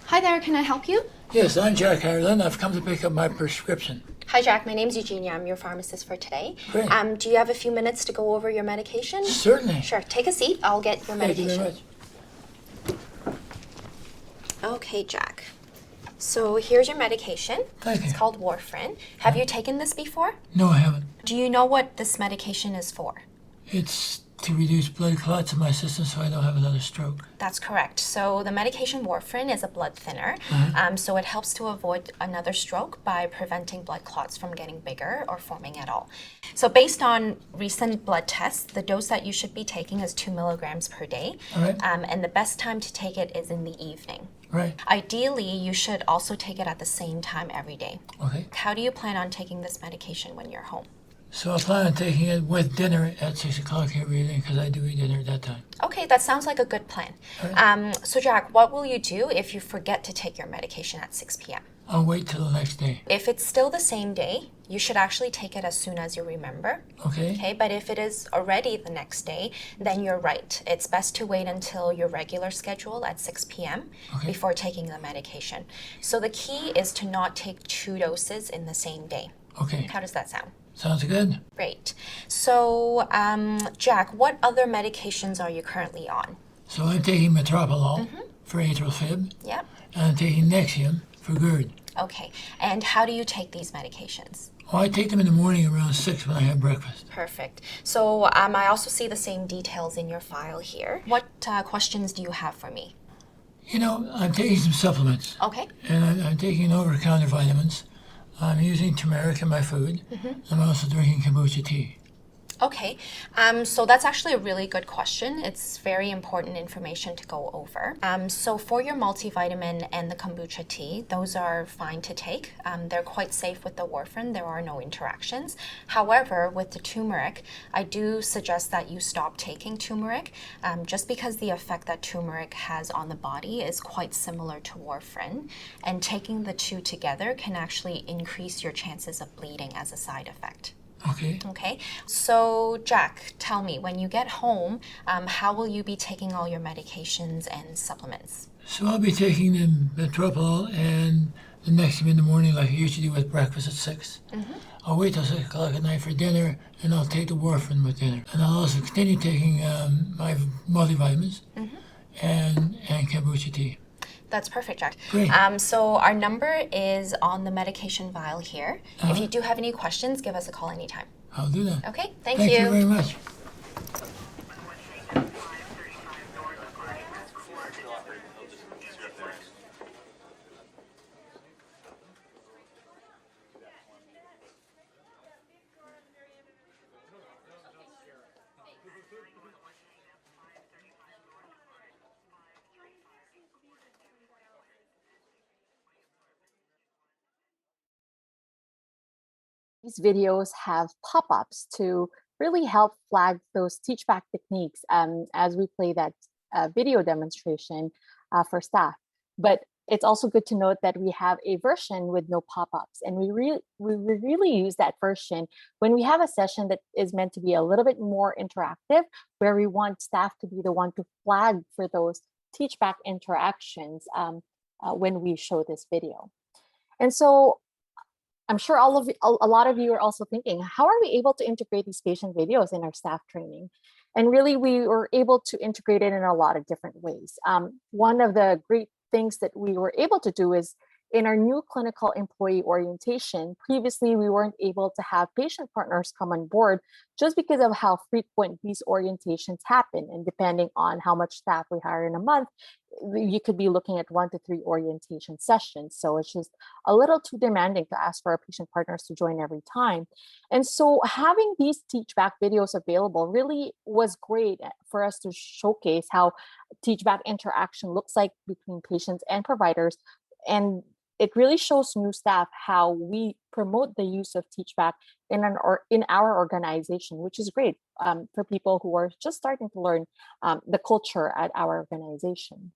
Hi there, can I help you? Yes, I'm Jack Ireland. I've come to pick up my prescription. Hi Jack, my name's Eugenia. I'm your pharmacist for today. Great. Do you have a few minutes to go over your medication? Certainly. Sure, take a seat. I'll get your Thank you medication. very much. Okay, Jack. So here's your medication. Thank you. It's called warfarin. Have you taken this before? No, I haven't. Do you know what this medication is for? It's to reduce blood clots in my system so I don't have another stroke. That's correct. So the medication warfarin is a blood thinner. So it helps to avoid another stroke by preventing blood clots from getting bigger or forming at all. So based on recent blood tests, the dose that you should be taking is 2 milligrams per day. All right. And the best time to take it is in the evening. Right. Ideally, you should also take it at the same time every day. Okay. How do you plan on taking this medication when you're home? So I plan on taking it with dinner at 6 o'clock every evening because I do eat dinner at that time. Okay, that sounds like a good plan. So Jack, what will you do if you forget to take your medication at 6 p.m.? I'll wait till the next day. If it's still the same day, you should actually take it as soon as you remember. Okay. Okay, but if it is already the next day, then you're right. It's best to wait until your regular schedule at 6 p.m. Okay. before taking the medication. So the key is to not take 2 doses in the same day. Okay. How does that sound? Sounds good. Great. So, Jack, what other medications are you currently on? So I'm taking metropolol for atrial fib, Yep. and I'm taking Nexium for GERD. Okay. And how do you take these medications? Oh, I take them in the morning around 6 when I have breakfast. Perfect. So I also see the same details in your file here. What questions do you have for me? You know, I'm taking some supplements, Okay. and I'm taking over-the-counter vitamins. I'm using turmeric in my food. I'm also drinking kombucha tea. Okay, so that's actually a really good question. It's very important information to go over. So for your multivitamin and the kombucha tea, those are fine to take. They're quite safe with the warfarin. There are no interactions. However, with the turmeric, I do suggest that you stop taking turmeric just because the effect that turmeric has on the body is quite similar to warfarin. And taking the two together can actually increase your chances of bleeding as a side effect. Okay. Okay, so Jack, tell me, when you get home, how will you be taking all your medications and supplements? So I'll be taking the metropol and the next thing in the morning, like I usually do with breakfast at 6. I'll wait till 6 o'clock at night for dinner, and I'll take the warfarin with dinner. And I'll also continue taking my multivitamins and kombucha tea. That's perfect, Jack. Great. So our number is on the medication vial here. If you do have any questions, give us a call anytime. I'll do that. Okay, thank Thank you. you very much. These videos have pop-ups to really help flag those teach back techniques as we play that video demonstration for staff. But it's also good to note that we have a version with no pop-ups, and we really use that version when we have a session that is meant to be a little bit more interactive, where we want staff to be the one to flag for those teach back interactions when we show this video. And so I'm sure a lot of you are also thinking, how are we able to integrate these patient videos in our staff training? And really, we were able to integrate it in a lot of different ways. One of the great things that we were able to do is in our new clinical employee orientation. Previously, we weren't able to have patient partners come on board just because of how frequent these orientations happen. And depending on how much staff we hire in a month, you could be looking at 1 to 3 orientation sessions. So it's just a little too demanding to ask for our patient partners to join every time. And so having these teach back videos available really was great for us to showcase how teach back interaction looks like between patients and providers. And it really shows new staff how we promote the use of teach back in our organization, which is great for people who are just starting to learn the culture at our organization.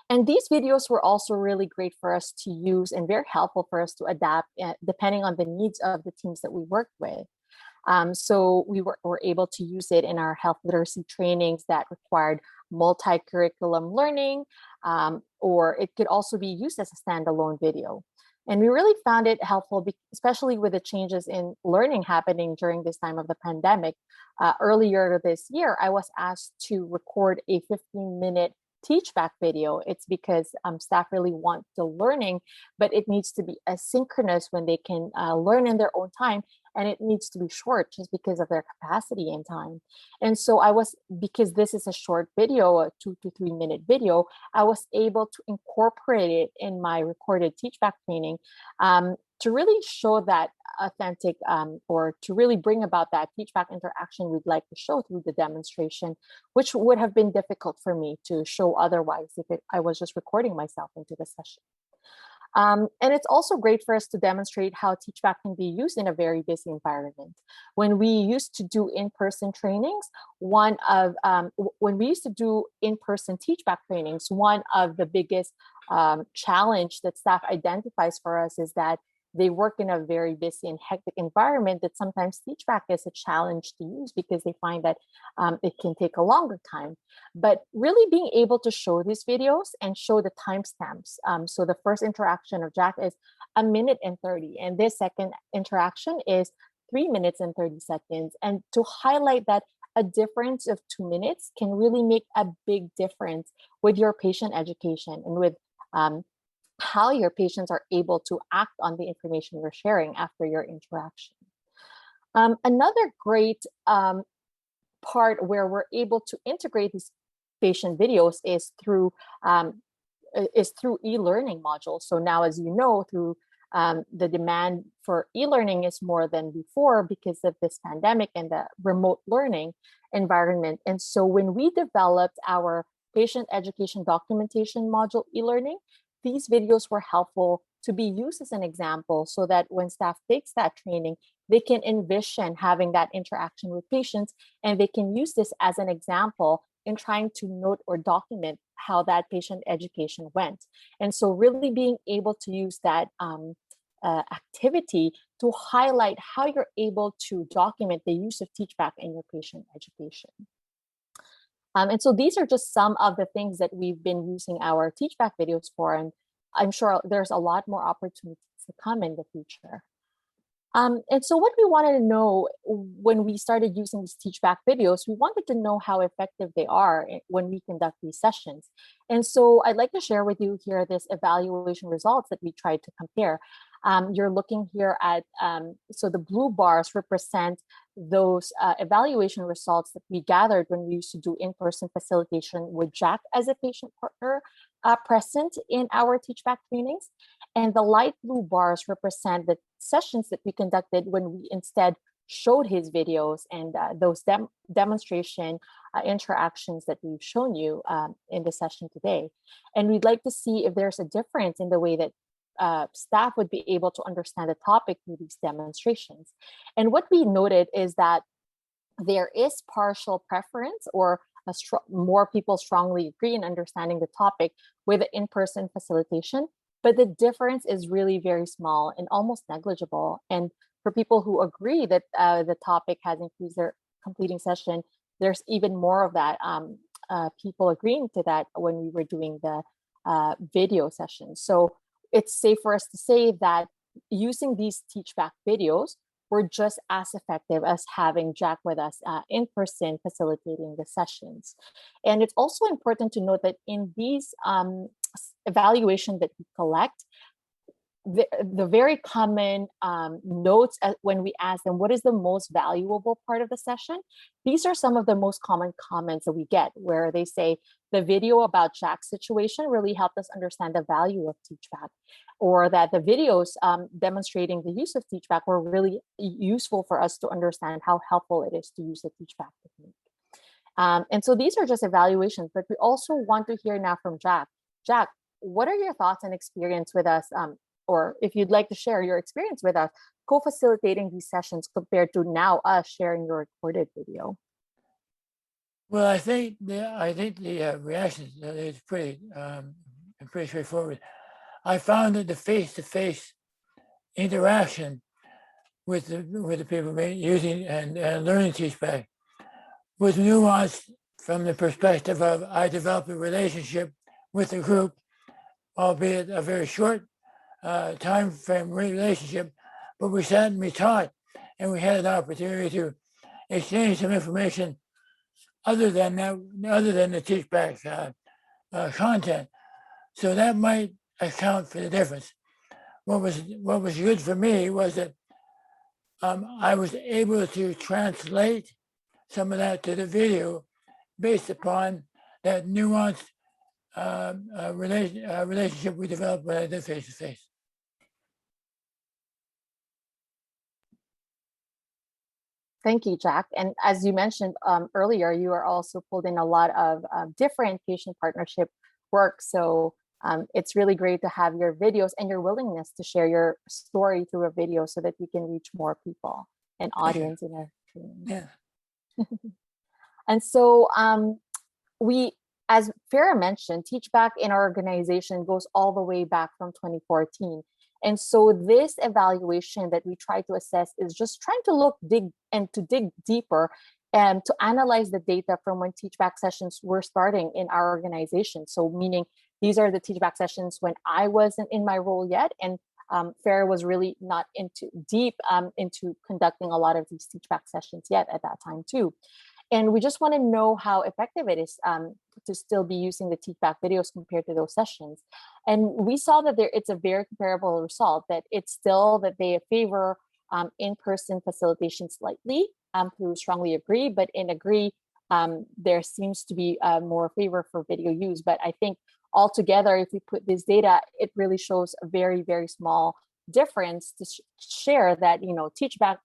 And these videos were also really great for us to use and very helpful for us to adapt depending on the needs of the teams that we work with. So we were able to use it in our health literacy trainings that required multi-curriculum learning, or it could also be used as a standalone video. And we really found it helpful, especially with the changes in learning happening during this time of the pandemic. Earlier this year, I was asked to record a 15-minute teach back video. It's because staff really want the learning, but it needs to be asynchronous when they can learn in their own time. And it needs to be short just because of their capacity and time. And so because this is a short video, a 2 to 3 minute video, I was able to incorporate it in my recorded teach back training to really show that authentic or to really bring about that teach back interaction we'd like to show through the demonstration, which would have been difficult for me to show otherwise if I was just recording myself into the session. And it's also great for us to demonstrate how teach back can be used in a very busy environment. When we used to do in-person trainings, when we used to do in-person teach back trainings, one of the biggest challenge that staff identifies for us is that they work in a very busy and hectic environment that sometimes teach back is a challenge to use because they find that it can take a longer time. But really being able to show these videos and show the timestamps. So the first interaction of Jack is 1 minute and 30, and this second interaction is 3 minutes and 30 seconds. And to highlight that a difference of 2 minutes can really make a big difference with your patient education and with how your patients are able to act on the information you're sharing after your interaction. Another great part where we're able to integrate these patient videos is through e-learning modules. So now, as you know, through the demand for e-learning is more than before because of this pandemic and the remote learning environment. And so when we developed our patient education documentation module e-learning, these videos were helpful to be used as an example so that when staff takes that training, they can envision having that interaction with patients, and they can use this as an example in trying to note or document how that patient education went. And so really being able to use that activity to highlight how you're able to document the use of teachback in your patient education. And so these are just some of the things that we've been using our teachback videos for, and I'm sure there's a lot more opportunities to come in the future. And so what we wanted to know when we started using these teachback videos, we wanted to know how effective they are when we conduct these sessions. And so I'd like to share with you here this evaluation results that we tried to compare. You're looking here at, so the blue bars represent those evaluation results that we gathered when we used to do in-person facilitation with Jack as a patient partner present in our teachback trainings. And the light blue bars represent the sessions that we conducted when we instead showed his videos and those demonstration interactions that we've shown you in the session today. And we'd like to see if there's a difference in the way that staff would be able to understand the topic through these demonstrations. And what we noted is that there is partial preference, or more people strongly agree in understanding the topic with the in-person facilitation, but the difference is really very small and almost negligible. And for people who agree that the topic has increased their completing session, there's even more of that, people agreeing to that when we were doing the video sessions. So it's safe for us to say that using these teachback videos were just as effective as having Jack with us in person facilitating the sessions. And it's also important to note that in these evaluation that we collect, the very common notes when we ask them what is the most valuable part of the session, these are some of the most common comments that we get, where they say the video about Jack's situation really helped us understand the value of teachback, or that the videos demonstrating the use of teachback were really useful for us to understand how helpful it is to use the teachback technique. And so these are just evaluations, but we also want to hear now from Jack. Jack, what are your thoughts and experience with us, or if you'd like to share your experience with us, co-facilitating these sessions compared to now us sharing your recorded video? Well, I think the reaction is pretty straightforward. I found that the face-to-face interaction with the people using and learning teachback was nuanced from the perspective of I developed a relationship with the group, albeit a very short time frame relationship, but we sat and we taught, and we had an opportunity to exchange some information other than the teachback content. So that might account for the difference. What was good for me was that I was able to translate some of that to the video based upon that nuanced relationship we developed when I did face-to-face. Thank you, Jack. And as you mentioned earlier, you are also pulled in a lot of different patient partnership work. So it's really great to have your videos and your willingness to share your story through a video so that we can reach more people and audience in our training. Yeah. And so we, as Farrah mentioned, Teachback in our organization goes all the way back from 2014. And so this evaluation that we try to assess is just trying to dig deeper and to analyze the data from when teachback sessions were starting in our organization. So meaning these are the teachback sessions when I wasn't in my role yet, and Farrah was really not deep into conducting a lot of these teachback sessions yet at that time too. And we just want to know how effective it is to still be using the teachback videos compared to those sessions. And we saw that it's a very comparable result, that it's still that they favor in-person facilitation slightly, who strongly agree, but in agree, there seems to be more favor for video use. But I think altogether, if we put this data, it really shows a very, very small difference to share that, teachback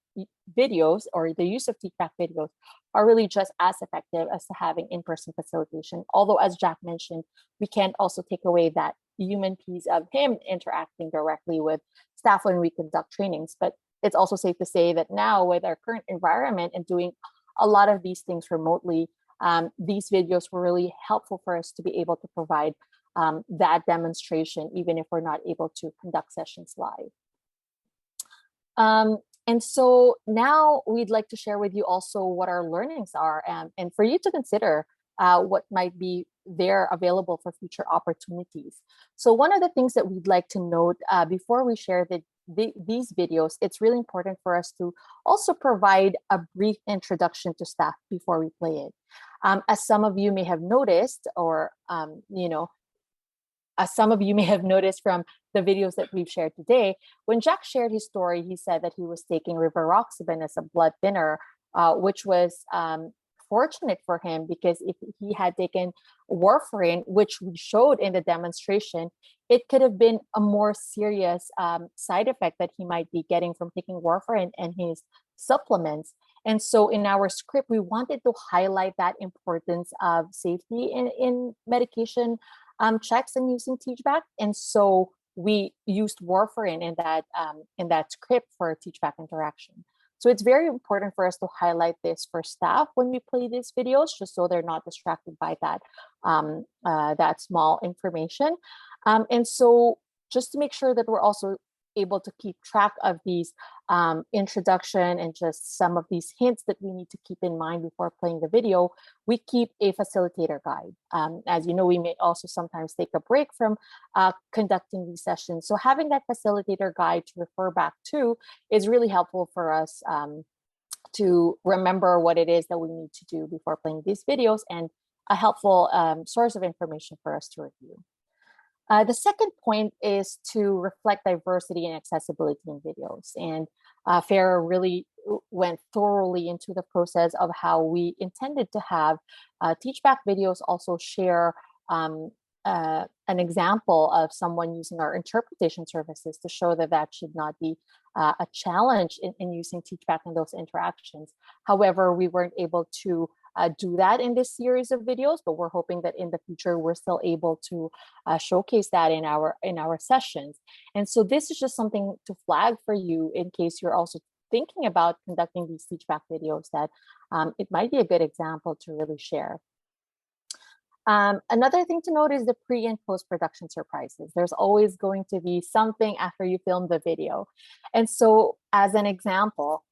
videos or the use of teachback videos are really just as effective as to having in-person facilitation. Although, as Jack mentioned, we can't also take away that human piece of him interacting directly with staff when we conduct trainings. But it's also safe to say that now with our current environment and doing a lot of these things remotely, these videos were really helpful for us to be able to provide that demonstration, even if we're not able to conduct sessions live. And so now we'd like to share with you also what our learnings are, and for you to consider what might be there available for future opportunities. So one of the things that we'd like to note before we share these videos, it's really important for us to also provide a brief introduction to staff before we play it. As some of you may have noticed, or as some of you may have noticed from the videos that we've shared today, when Jack shared his story, he said that he was taking rivaroxaban as a blood thinner, which was fortunate for him, because if he had taken warfarin, which we showed in the demonstration, it could have been a more serious side effect that he might be getting from taking warfarin and his supplements. And so in our script, we wanted to highlight that importance of safety in medication checks and using teachback. And so we used warfarin in that script for teachback interaction. So it's very important for us to highlight this for staff when we play these videos, just so they're not distracted by that small information. And so just to make sure that we're also able to keep track of these introduction and just some of these hints that we need to keep in mind before playing the video, we keep a facilitator guide. As you know, we may also sometimes take a break from conducting these sessions. So having that facilitator guide to refer back to is really helpful for us to remember what it is that we need to do before playing these videos, and a helpful source of information for us to review. The second point is to reflect diversity and accessibility in videos. And Farrah really went thoroughly into the process of how we intended to have teachback videos also share an example of someone using our interpretation services to show that that should not be a challenge in using teachback in those interactions. However, we weren't able to do that in this series of videos, but we're hoping that in the future we're still able to showcase that in our sessions. And so this is just something to flag for you in case you're also thinking about conducting these teachback videos, that it might be a good example to really share. Another thing to note is the pre and post-production surprises. There's always going to be something after you film the video. And so as an example,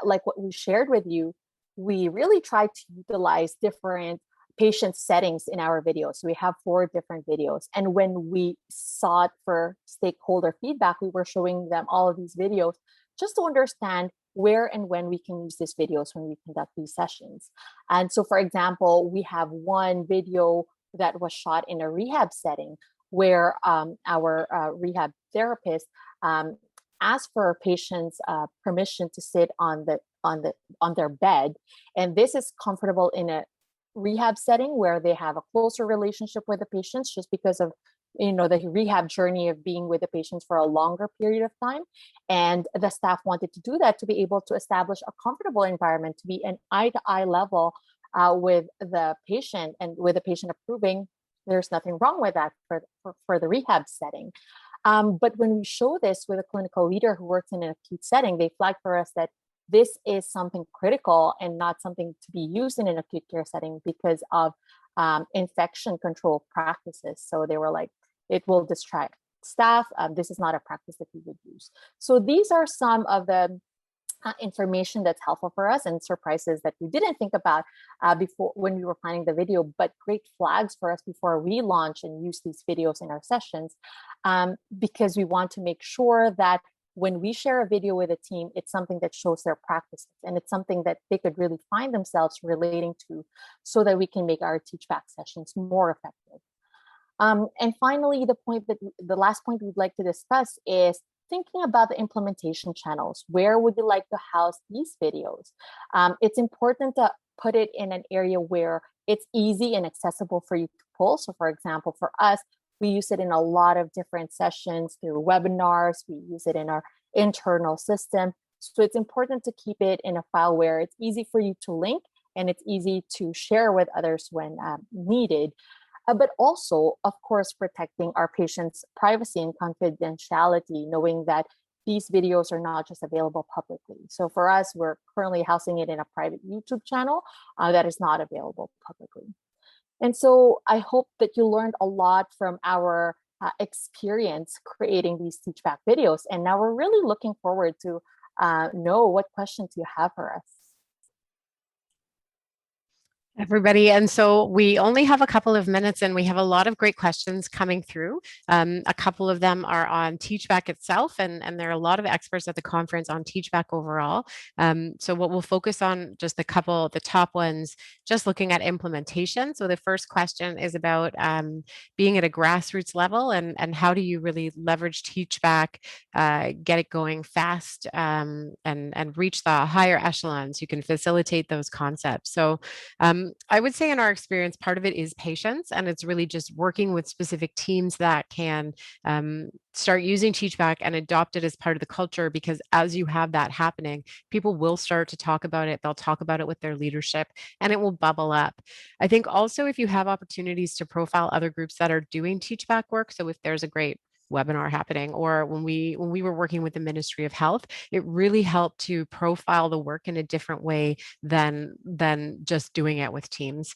like what we shared with you, we really try to utilize different patient settings in our videos. So we have 4 different videos. And when we sought for stakeholder feedback, we were showing them all of these videos just to understand where and when we can use these videos when we conduct these sessions. And so, for example, we have one video that was shot in a rehab setting where our rehab therapist asked for patients' permission to sit on their bed, and this is comfortable in a rehab setting where they have a closer relationship with the patients, just because of the rehab journey of being with the patients for a longer period of time. And the staff wanted to do that to be able to establish a comfortable environment, to be an eye-to-eye level with the patient, and with the patient approving. There's nothing wrong with that for the rehab setting. But when we show this with a clinical leader who works in an acute setting, they flag for us that this is something critical and not something to be used in an acute care setting because of infection control practices. So they were like, it will distract staff. This is not a practice that we would use. So these are some of the information that's helpful for us, and surprises that we didn't think about before when we were planning the video, but great flags for us before we launch and use these videos in our sessions, because we want to make sure that when we share a video with a team, it's something that shows their practices, and it's something that they could really find themselves relating to, so that we can make our teachback sessions more effective. And finally, the last point we'd like to discuss is thinking about the implementation channels. Where would you like to house these videos? It's important to put it in an area where it's easy and accessible for you to pull. So for example, for us, we use it in a lot of different sessions through webinars. We use it in our internal system. So it's important to keep it in a file where it's easy for you to link and it's easy to share with others when needed. But also, of course, protecting our patients' privacy and confidentiality, knowing that these videos are not just available publicly. So for us, we're currently housing it in a private YouTube channel that is not available publicly. And so I hope that you learned a lot from our experience creating these teachback videos. And now we're really looking forward to know what questions you have for us. Everybody. And so we only have a couple of minutes and we have a lot of great questions coming through. A couple of them are on TeachBack itself, and there are a lot of experts at the conference on TeachBack overall. So what we'll focus on, just a couple, the top ones, just looking at implementation. So the first question is about being at a grassroots level, and how do you really leverage TeachBack, get it going fast, and reach the higher echelons. You can facilitate those concepts. So I would say in our experience, part of it is patience, and it's really just working with specific teams that can start using TeachBack and adopt it as part of the culture, because as you have that happening, people will start to talk about it. They'll talk about it with their leadership and it will bubble up. I think also if you have opportunities to profile other groups that are doing TeachBack work, so if there's a great webinar happening, or when we were working with the Ministry of Health, it really helped to profile the work in a different way than just doing it with teams.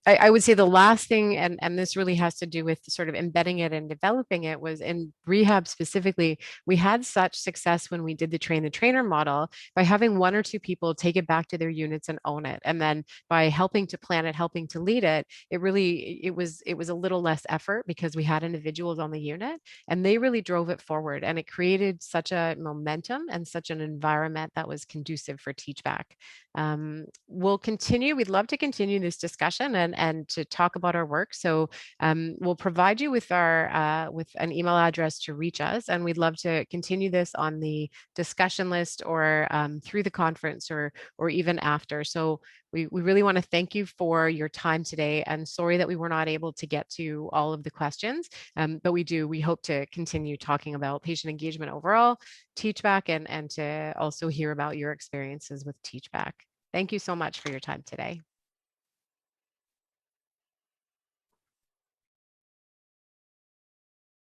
I would say the last thing, and this really has to do with sort of embedding it and developing it, was in rehab specifically. We had such success when we did the train the trainer model by having one or two people take it back to their units and own it. And then by helping to plan it, helping to lead it, it was a little less effort because we had individuals on the unit and they really drove it forward. And it created such a momentum and such an environment that was conducive for TeachBack. We'll continue. We'd love to continue this discussion and to talk about our work. So we'll provide you with our with an email address to reach us, and we'd love to continue this on the discussion list, or through the conference, or even after. So we really want to thank you for your time today, and sorry that we were not able to get to all of the questions, but we hope to continue talking about patient engagement overall, TeachBack, and to also hear about your experiences with TeachBack. Thank you so much for your time today.